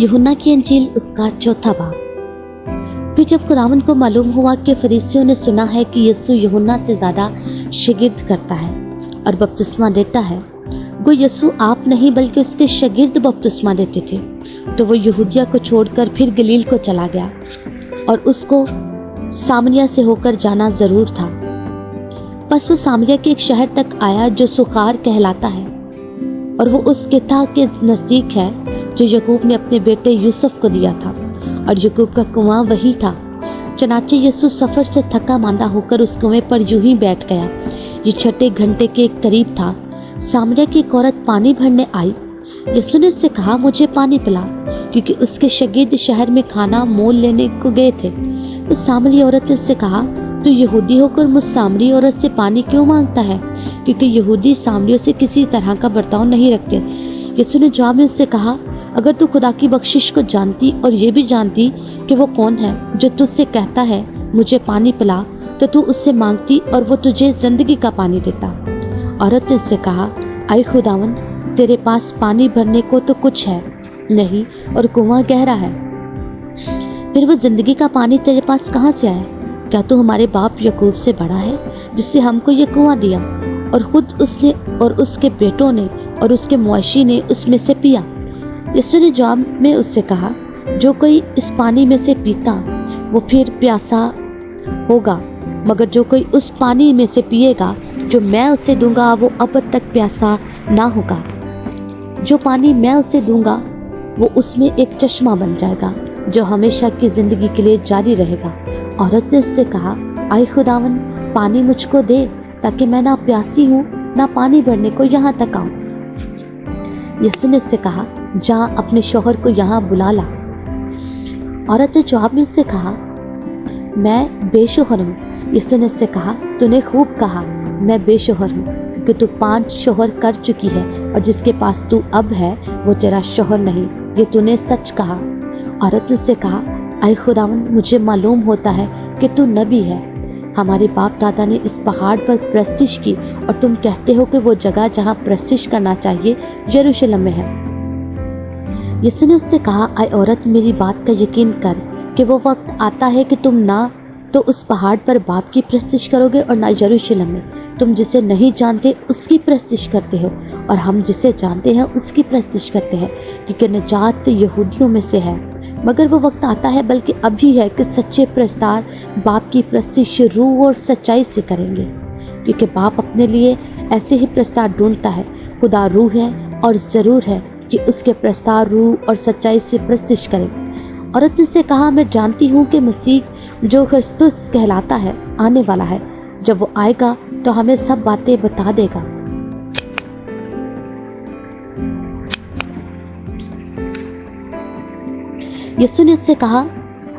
यूहन्ना की इंजील उसका 4 बाब। फिर जब खुदावंद को मालूम हुआ कि फरीसियों ने सुना है कि यीशु यूहन्ना से ज्यादा शागिर्द करता है और बपतिस्मा देता है, वो यीशु आप नहीं बल्कि उसके शागिर्द बपतिस्मा देते थे, तो वो यहूदिया को छोड़कर फिर गलील को चला गया और उसको सामरिया से होकर जाना जरूर था। बस वो सामरिया के एक शहर तक आया जो सुखार कहलाता है, और वो उस किता के नजदीक है जो यकूब ने अपने बेटे यूसुफ को दिया था, और यकूब का कुआं वही था। चनाचे यीशु सफर से थका मांदा होकर उस कुएं पर यूं ही बैठ गया। ये 6 घंटे के करीब था। सामरिया की एक औरत पानी भरने आई। यीशु ने उससे कहा, मुझे पानी पिला, क्योंकि उसके शागिर्द शहर में खाना मोल लेने को गए थे। उस सामरी औरत ने उससे कहा, तू यहूदी होकर मुझ सामरी औरत से पानी क्यों मांगता है, क्योंकि यहूदी सामरियों से किसी तरह का बर्ताव नहीं रखते। यीशु ने जवाब में उससे कहा, अगर तू खुदा की बख्शिश को जानती और ये भी जानती कि वो कौन है जो तुझसे कहता है मुझे पानी पिला, तो तू उससे मांगती और वो तुझे जिंदगी का पानी देता। औरत ने उससे कहा, आई खुदावन, तेरे पास पानी भरने को तो कुछ है नहीं और कुआं गहरा है, फिर वो जिंदगी का पानी तेरे पास कहाँ से आया? क्या तू हमारे बाप यकूब से बड़ा है जिससे हमको ये कुआं दिया, और खुद उसने और उसके बेटों ने और उसके मवेशी ने उसमें से पिया? यीशु ने जवाब में उससे कहा, जो कोई इस पानी में से पीता वो फिर प्यासा होगा, मगर जो कोई उस पानी में से पिएगा जो मैं उसे दूंगा वो अब तक प्यासा ना होगा। जो पानी मैं उसे दूंगा वो उसमें एक चश्मा बन जाएगा जो हमेशा की जिंदगी के लिए जारी रहेगा। औरत ने उससे कहा, आई खुदावन, पानी मुझको दे ताकि मैं ना प्यासी हूँ ना पानी भरने को यहाँ तक आऊँ। यीशु ने उससे कहा, जा अपने शौहर को यहाँ बुला ला। औरत ने जवाब में उससे कहा, मैं बेशोहर हूँ। यीशु ने उससे कहा, तूने खूब कहा, मैं बेशोहर हूँ, क्योंकि तू 5 शौहर कर चुकी है और जिसके पास तू अब है वो तेरा शौहर नहीं, ये तूने सच कहा। औरत ने उससे कहा, आई खुदावन, मुझे मालूम होता है कि तू नबी है। हमारे बाप दादा ने इस पहाड़ पर प्रस्तिश की और तुम कहते हो कि वो जगह जहाँ प्रस्तिश करना चाहिए यरूशलेम में है। यीशु ने उससे कहा, आई औरत, मेरी बात का यकीन कर कि वो वक्त आता है कि तुम ना तो उस पहाड़ पर बाप की प्रस्तिश करोगे और ना यरूशलेम में। तुम जिसे नहीं जानते उसकी प्रस्तिश करते हो और हम जिसे जानते हैं उसकी प्रस्तिश करते हैं, क्योंकि निजात यहूदियों में से है। मगर वो वक्त आता है, बल्कि अभी है, कि सच्चे प्रस्तार बाप की प्रस्तिश रूह और सच्चाई से करेंगे, क्योंकि बाप अपने लिए ऐसे ही प्रस्तार ढूंढता है। खुदा रूह है और ज़रूर है कि उसके प्रस्तार रूह और सच्चाई से प्रस्तिश करें। औरत ने उससे कहा, मैं जानती हूँ कि मसीह जो क्रिस्तुस कहलाता है आने वाला है। जब वो आएगा तो हमें सब बातें बता देगा। यीशु ने उससे कहा,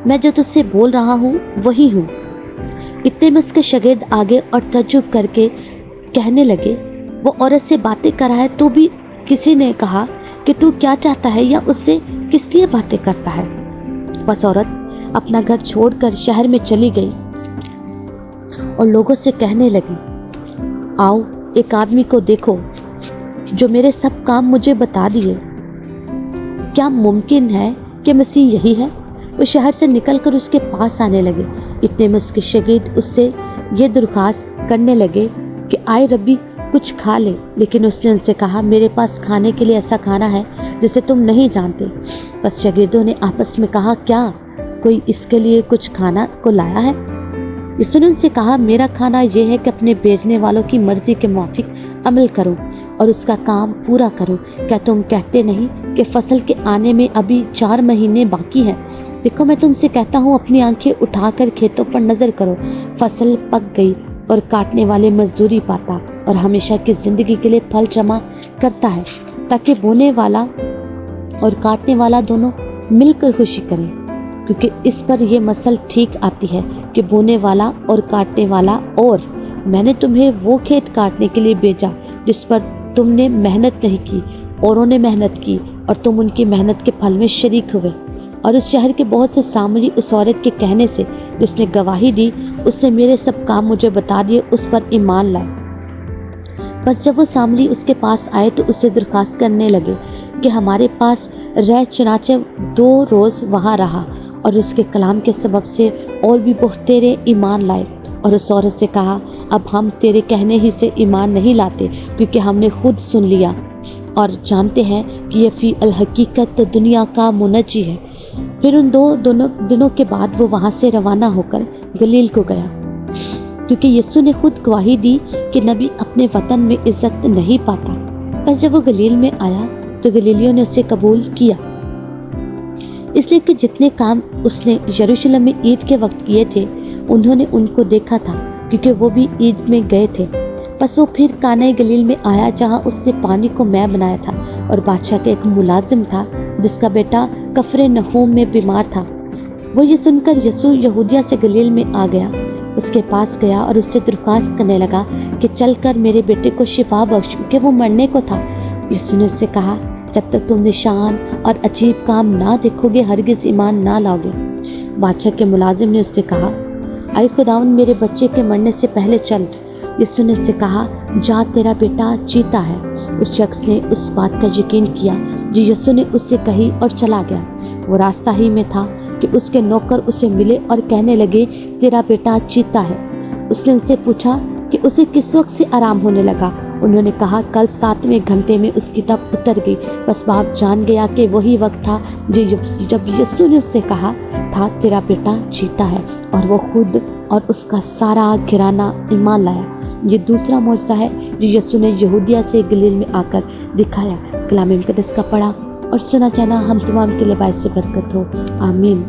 मैं जो तुझसे बोल रहा हूँ वही हूँ। इतने में उसके शागिर्द आगे और तज्जुब करके कहने लगे, वो औरत से बातें कर रहा है तो भी किसी ने कहा कि तू क्या चाहता है या उससे किस लिए बातें करता है। बस औरत अपना घर छोड़कर शहर में चली गई और लोगों से कहने लगी, आओ एक आदमी को देखो जो मेरे सब काम मुझे बता दिए। क्या मुमकिन है कि मसीह यही है? वो शहर से निकलकर उसके पास आने लगे। इतने में उसके शागिर्द उससे ये दरख्वास्त करने लगे कि आए रब्बी, कुछ खा ले। लेकिन उसने उनसे कहा, मेरे पास खाने के लिए ऐसा खाना है जिसे तुम नहीं जानते। बस शागिर्दों ने आपस में कहा, क्या कोई इसके लिए कुछ खाना को लाया है? यीशु ने उनसे कहा, मेरा खाना यह है कि अपने भेजने वालों की मर्जी के मुताबिक अमल करो और उसका काम पूरा करो। क्या तुम कहते नहीं कि फसल के आने में अभी 4 महीने बाकी हैं? देखो, मैं तुमसे कहता हूँ, अपनी आंखें उठाकर खेतों पर नजर करो। फसल पक गई और काटने वाले मजदूरी पाता और हमेशा की जिंदगी के लिए फल जमा करता है, ताकि बोने वाला और काटने वाला दोनों मिलकर खुशी करें। क्योंकि इस पर यह मसल ठीक आती है कि बोने वाला और काटने वाला, और मैंने तुम्हें वो खेत काटने के लिए भेजा जिस पर तुमने मेहनत नहीं की, औरों ने मेहनत की और तुम उनकी मेहनत के फल में शरीक हुए। और उस शहर के बहुत से सामरी उस औरत के कहने से जिसने गवाही दी, उसने मेरे सब काम मुझे बता दिए, उस पर ईमान लाए। बस जब वो सामरी उसके पास आए तो उससे दरख्वास्त करने लगे कि हमारे पास रह चुनाचे 2 रोज़ वहाँ रहा और उसके कलाम के सबब से और भी बहुतेरे ईमान लाए। और उस औरत से कहा, अब हम तेरे कहने ही से ईमान नहीं लाते, क्योंकि हमने खुद सुन लिया और जानते हैं कि ये फी अल हकीकत दुनिया का मुनज्जी है। फिर उन दोनों दिनों के बाद वो वहाँ से रवाना होकर गलील को गया, क्योंकि यीशु ने खुद गवाही दी कि नबी अपने वतन में इज्जत नहीं पाता। बस जब वो गलील में आया तो गलीलियों ने उसे कबूल किया, इसलिए कि जितने काम उसने यरूशलेम में ईद के वक्त किए थे उन्होंने उनको देखा था, क्योंकि वो भी ईद में गए थे। बस वो फिर काने गलील में आया, जहाँ उसने पानी को मैं बनाया था, और बादशाह का एक मुलाजिम था जिसका बेटा कफरनहूम में बीमार था। वो ये सुनकर यीशु यहूदिया से गलील में आ गया, उसके पास गया और उससे दरख्वास्त करने लगा कि चल कर मेरे बेटे को शिफा बख्श, क्योंकि वो मरने को था। यीशु ने उससे कहा, जब तक तुम निशान और अजीब काम ना देखोगे हरगिज़ ईमान ना लाओगे। बादशाह के मुलाजिम ने उससे कहा, आए खुदावन, मेरे बच्चे के मरने से पहले चल। यीशु ने उससे कहा, जा, तेरा बेटा जीता है। उस शख्स ने उस बात का यकीन किया जो यीशु ने उससे कही और चला गया। वो रास्ता ही में था कि उसके नौकर उसे मिले और कहने लगे, तेरा बेटा जीता है। उसने उनसे पूछा कि उसे किस वक्त से आराम होने लगा। उन्होंने कहा, कल 7वें घंटे में उसकी तब उतर गई। बस बाप जान गया कि वही वक्त था जब यीशु ने उससे कहा था, तेरा बेटा जीता है, और वो खुद और उसका सारा घराना ईमान लाया। ये दूसरा मौजज़ा है जो यीशु ने यहूदिया से गलील में आकर दिखाया। कलाम मुक़द्दस का पढ़ा और सुना जाना हम तमाम के लिए बाइस से बरकत हो। आमीन।